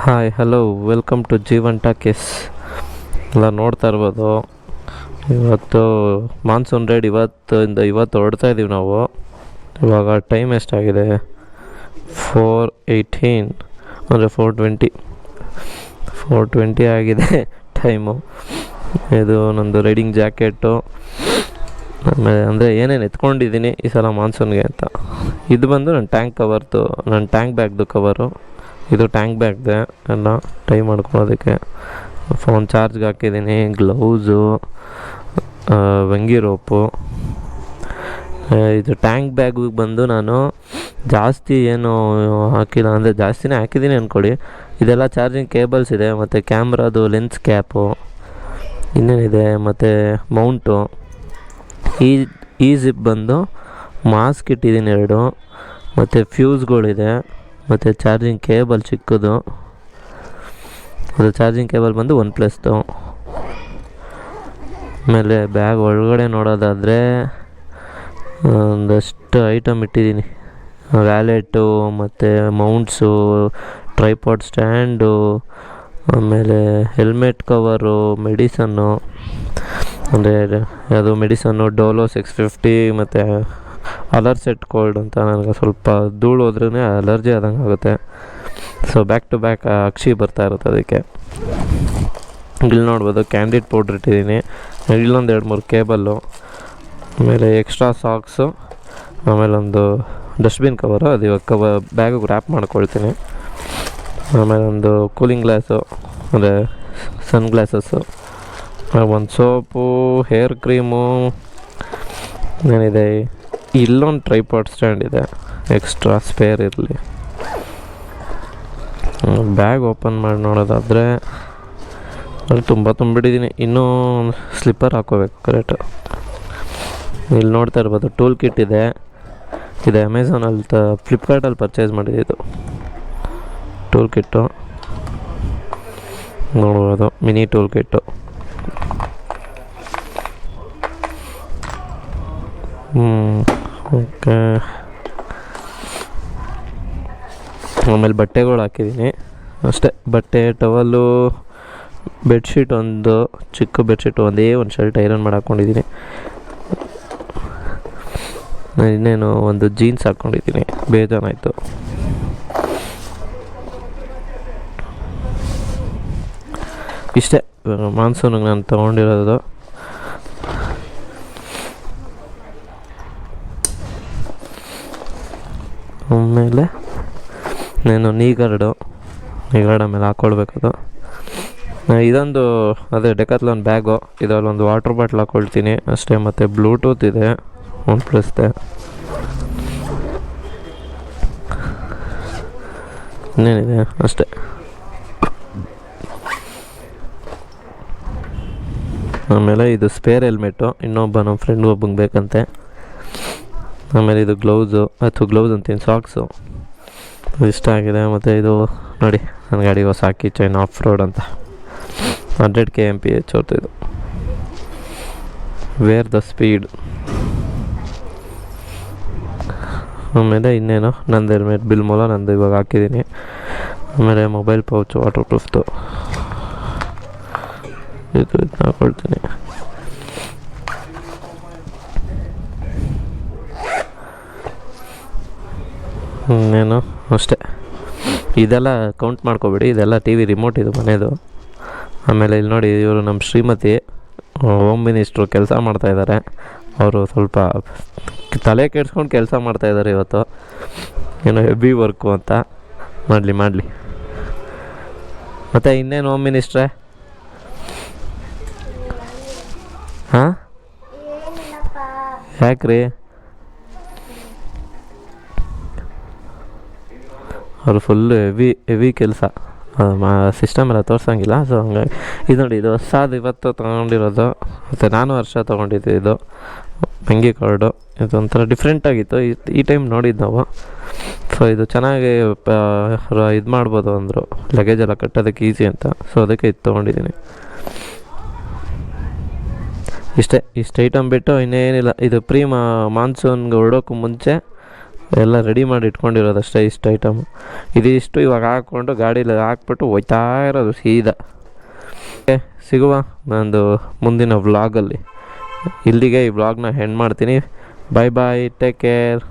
Hi hello welcome to Jeevan talkies. ಎಲ್ಲ ನೋಡ್ತಾ ಇರ್ಬೋದು. ಇವತ್ತು ಮಾನ್ಸೂನ್ ರೈಡ್ ಇವತ್ತು ಹೊರಡ್ತಾ ಇದ್ದೀವಿ ನಾವು. ಇವಾಗ ಟೈಮ್ ಎಷ್ಟಾಗಿದೆ? 4:18 ಅಂದರೆ 4:20 ಆಗಿದೆ ಟೈಮು. ಇದು ನಂದು ರೈಡಿಂಗ್ ಜಾಕೆಟು, ಆಮೇಲೆ ಅಂದರೆ ಏನೇನು ಎತ್ಕೊಂಡಿದ್ದೀನಿ ಈ ಸಲ ಮಾನ್ಸೂನ್ಗೆ ಅಂತ. ಇದು ಬಂದು ನನ್ನ ಟ್ಯಾಂಕ್ ಬ್ಯಾಗ್ದು ಕವರು. ಇದು ಟ್ಯಾಂಕ್ ಬ್ಯಾಗ್ದೆ ಎಲ್ಲ ಟೈ ಮಾಡ್ಕೊಳ್ಳೋದಕ್ಕೆ. ಫೋನ್ ಚಾರ್ಜ್ಗೆ ಹಾಕಿದ್ದೀನಿ, ಗ್ಲೌಸು, ವಂಗಿ ರೋಪು. ಇದು ಟ್ಯಾಂಕ್ ಬ್ಯಾಗಿಗೆ ಬಂದು ನಾನು ಜಾಸ್ತಿ ಏನು ಹಾಕಿಲ್ಲ, ಅಂದರೆ ಜಾಸ್ತಿನೇ ಹಾಕಿದ್ದೀನಿ ಅಂದ್ಕೊಳ್ಳಿ. ಇದೆಲ್ಲ ಚಾರ್ಜಿಂಗ್ ಕೇಬಲ್ಸ್ ಇದೆ, ಮತ್ತು ಕ್ಯಾಮ್ರಾದು ಲೆನ್ಸ್ ಕ್ಯಾಪು ಇನ್ನೇನಿದೆ, ಮತ್ತು ಮೌಂಟು. ಈ ಜಿಪ್ ಬಂದು ಮಾಸ್ಕ್ ಇಟ್ಟಿದ್ದೀನಿ 2, ಮತ್ತು ಫ್ಯೂಸ್ಗಳಿದೆ, ಮತ್ತು ಚಾರ್ಜಿಂಗ್ ಕೇಬಲ್ ಚಿಕ್ಕದು. ಅದು ಚಾರ್ಜಿಂಗ್ ಕೇಬಲ್ ಬಂದು OnePlusದು. ಆಮೇಲೆ ಬ್ಯಾಗ್ ಒಳಗಡೆ ನೋಡೋದಾದರೆ ಒಂದಷ್ಟು ಐಟಮ್ ಇಟ್ಟಿದ್ದೀನಿ. ವ್ಯಾಲೆಟು, ಮತ್ತು ಮೌಂಟ್ಸು, ಟ್ರೈಪಾಡ್ ಸ್ಟ್ಯಾಂಡು, ಆಮೇಲೆ ಹೆಲ್ಮೆಟ್ ಕವರು, ಮೆಡಿಸನ್ನು, ಅಂದರೆ ಅದು ಮೆಡಿಸನ್ನು ಡೋಲೋ 650, ಮತ್ತು ಅಲರ್ಸೆಟ್ ಕೋಲ್ಡ್ ಅಂತ. ನನಗೆ ಸ್ವಲ್ಪ ಧೂಳು ಹೋದ್ರೇ ಅಲರ್ಜಿ ಆದಂಗೆ ಆಗುತ್ತೆ. ಸೊ ಬ್ಯಾಕ್ ಟು ಬ್ಯಾಕ್ ಅಕ್ಷಿ ಬರ್ತಾ ಇರುತ್ತೆ ಅದಕ್ಕೆ. ಇಲ್ಲಿ ನೋಡ್ಬೋದು ಕ್ಯಾಂಡಿಡ್ ಪೌಡ್ರ್ ಇಟ್ಟಿದ್ದೀನಿ. ಇಲ್ಲೊಂದು 2-3 ಕೇಬಲ್ಲು, ಆಮೇಲೆ ಎಕ್ಸ್ಟ್ರಾ ಸಾಕ್ಸು, ಆಮೇಲೆ ಒಂದು ಡಸ್ಟ್ಬಿನ್ ಕವರು. ಅದು ಇವಾಗ ಬ್ಯಾಗಿಗೆ ರ್ಯಾಪ್ ಮಾಡ್ಕೊಳ್ತೀನಿ. ಆಮೇಲೆ ಒಂದು ಕೂಲಿಂಗ್ ಗ್ಲಾಸು, ಅಂದರೆ ಸನ್ ಗ್ಲಾಸಸ್ಸು, ಒಂದು ಸೋಪು, ಹೇರ್ ಕ್ರೀಮು, ಏನಿದೆ, ಇಲ್ಲೊಂದು ಟ್ರೈಪಾಡ್ ಸ್ಟ್ಯಾಂಡ್ ಇದೆ ಎಕ್ಸ್ಟ್ರಾ ಸ್ಪೇರ್ ಇರಲಿ. ಬ್ಯಾಗ್ ಓಪನ್ ಮಾಡಿ ನೋಡೋದಾದರೆ ಅಲ್ಲಿ ತುಂಬ ತುಂಬಿಟ್ಟಿದ್ದೀನಿ. ಇನ್ನೂ ಸ್ಲಿಪ್ಪರ್ ಹಾಕೋಬೇಕು ಕರೆಕ್ಟು. ಇಲ್ಲಿ ನೋಡ್ತಾ ಇರ್ಬೋದು ಟೂಲ್ ಕಿಟ್ ಇದೆ. ಇದು ಅಮೆಝಾನಲ್ಲಿ ಫ್ಲಿಪ್ಕಾರ್ಟಲ್ಲಿ ಪರ್ಚೇಸ್ ಮಾಡಿದ್ದು ಟೂಲ್ ಕಿಟ್ಟು. ನೋಡ್ಬೋದು ಮಿನಿ ಟೂಲ್ ಕಿಟ್ಟು. ಓಕೆ, ಆಮೇಲೆ ಬಟ್ಟೆಗಳು ಹಾಕಿದ್ದೀನಿ ಅಷ್ಟೇ. ಬಟ್ಟೆ, ಟವಲ್ಲು, ಬೆಡ್ಶೀಟ್, ಒಂದು ಚಿಕ್ಕ ಬೆಡ್ಶೀಟು, ಒಂದು ಶರ್ಟ್ ಐರನ್ ಮಾಡಿ ಹಾಕ್ಕೊಂಡಿದ್ದೀನಿ. ಇನ್ನೇನು ಒಂದು ಜೀನ್ಸ್ ಹಾಕ್ಕೊಂಡಿದ್ದೀನಿ, ಬೇಜಾನಾಯಿತು. ಇಷ್ಟೇ ಮಾನ್ಸೂನಿಗೆ ನಾನು ತೊಗೊಂಡಿರೋದು. ಆಮೇಲೆ ನಾನು ನೀ ಗಾರ್ಡ್ ಆಮೇಲೆ ಹಾಕ್ಕೊಳ್ಬೇಕದು. ಇದೊಂದು ಅದೇ ಡೆಕಾಥ್ಲಾನ್ ಬ್ಯಾಗು. ಇದರಲ್ಲಿ ಒಂದು ವಾಟರ್ ಬಾಟ್ಲ್ ಹಾಕ್ಕೊಳ್ತೀನಿ ಅಷ್ಟೇ. ಮತ್ತು ಬ್ಲೂಟೂತ್ ಇದೆ OnePlusದೆ. ಇನ್ನೇನಿದೆ ಅಷ್ಟೇ. ಆಮೇಲೆ ಇದು ಸ್ಪೇರ್ ಹೆಲ್ಮೆಟ್ಟು, ಇನ್ನೊಬ್ಬ ನಮ್ಮ ಫ್ರೆಂಡ್ ಒಬ್ಬಂಗೆ ಬೇಕಂತೆ. ಆಮೇಲೆ ಇದು ಗ್ಲೌಸ್ ಅಂತೀನಿ, ಸಾಕ್ಸು ಇಷ್ಟ ಆಗಿದೆ. ಮತ್ತು ಇದು ನೋಡಿ ನನ್ನ ಗಾಡಿಗೆ ಹೊಸ ಹಾಕಿ ಚೈನ್ ಆಫ್ ರೋಡ್ ಅಂತ 100 kmph ಇದು. Where the speed. ಆಮೇಲೆ ಇನ್ನೇನು ನಂದು ಹೆಲ್ಮೆಟ್ ಬಿಲ್ ಮೂಲ ನಂದು ಇವಾಗ ಹಾಕಿದ್ದೀನಿ. ಆಮೇಲೆ ಮೊಬೈಲ್ ಪೌಚು ವಾಟರ್ ಪ್ರೂಫ್ದು ಇದು ಹಾಕ್ಕೊಳ್ತೀನಿ. ಇನ್ನೇನು ಅಷ್ಟೇ. ಇದೆಲ್ಲ ಕೌಂಟ್ ಮಾಡ್ಕೊಬೇಡಿ, ಇದೆಲ್ಲ TV ರಿಮೋಟ್ ಇದು ಮನೆಯದು. ಆಮೇಲೆ ಇಲ್ಲಿ ನೋಡಿ, ಇವರು ನಮ್ಮ ಶ್ರೀಮತಿ ಹೋಮ್ ಮಿನಿಸ್ಟ್ರು ಕೆಲಸ ಮಾಡ್ತಾಯಿದ್ದಾರೆ. ಅವರು ಸ್ವಲ್ಪ ತಲೆ ಕೆಡ್ಸ್ಕೊಂಡು ಕೆಲಸ ಮಾಡ್ತಾಯಿದ್ದಾರೆ ಇವತ್ತು, ಏನೋ ಹೆವಿ ವರ್ಕು ಅಂತ. ಮಾಡಲಿ. ಮತ್ತು ಇನ್ನೇನು ಹೋಮ್ ಮಿನಿಸ್ಟ್ರೇ? ಹಾಂ, ಯಾಕ್ರಿ? ಅವರು ಫುಲ್ಲು ಹೆವಿ ಕೆಲಸ, ಸಿಸ್ಟಮ್ ಎಲ್ಲ ತೋರ್ಸೋಂಗಿಲ್ಲ. ಸೊ ಹಂಗಾಗಿ ಇದು ನೋಡಿ, ಇದು ಹೊಸದು ಇವತ್ತು ತೊಗೊಂಡಿರೋದು. ಮತ್ತು ನಾನು ವರ್ಷ ತೊಗೊಂಡಿದ್ದು ಇದು ವಂಗಿ ಕಾರ್ಡು. ಇದೊಂಥರ ಡಿಫ್ರೆಂಟಾಗಿತ್ತು, ಈ ಟೈಮ್ ನೋಡಿದ್ದು ನಾವು. ಸೊ ಇದು ಚೆನ್ನಾಗಿ ಇದು ಮಾಡ್ಬೋದು ಅಂದರು, ಲಗೇಜ್ ಎಲ್ಲ ಕಟ್ಟೋದಕ್ಕೆ ಈಸಿ ಅಂತ. ಸೊ ಅದಕ್ಕೆ ಇದು ತೊಗೊಂಡಿದ್ದೀನಿ. ಇಷ್ಟು ಐಟಮ್ ಬಿಟ್ಟು ಇನ್ನೇನಿಲ್ಲ. ಇದು ಮಾನ್ಸೂನ್ಗೆ ಹೊರಡೋಕ್ಕೂ ಮುಂಚೆ ಎಲ್ಲ ರೆಡಿ ಮಾಡಿ ಇಟ್ಕೊಂಡಿರೋದು ಅಷ್ಟೇ, ಇಷ್ಟು ಐಟಮು. ಇದಿಷ್ಟು ಇವಾಗ ಹಾಕ್ಕೊಂಡು ಗಾಡೀಲಿ ಹಾಕ್ಬಿಟ್ಟು ಹೋಯ್ತಾ ಇರೋದು ಸೀದಾ. ಓಕೆ, ಸಿಗುವ ನಂದು ಮುಂದಿನ ವ್ಲಾಗಲ್ಲಿ. ಇಲ್ಲಿಗೆ ಈ ವ್ಲಾಗ್ನ ಎಂಡ್ ಮಾಡ್ತೀನಿ. ಬಾಯ್ ಬಾಯ್, ಟೇಕ್ ಕೇರ್.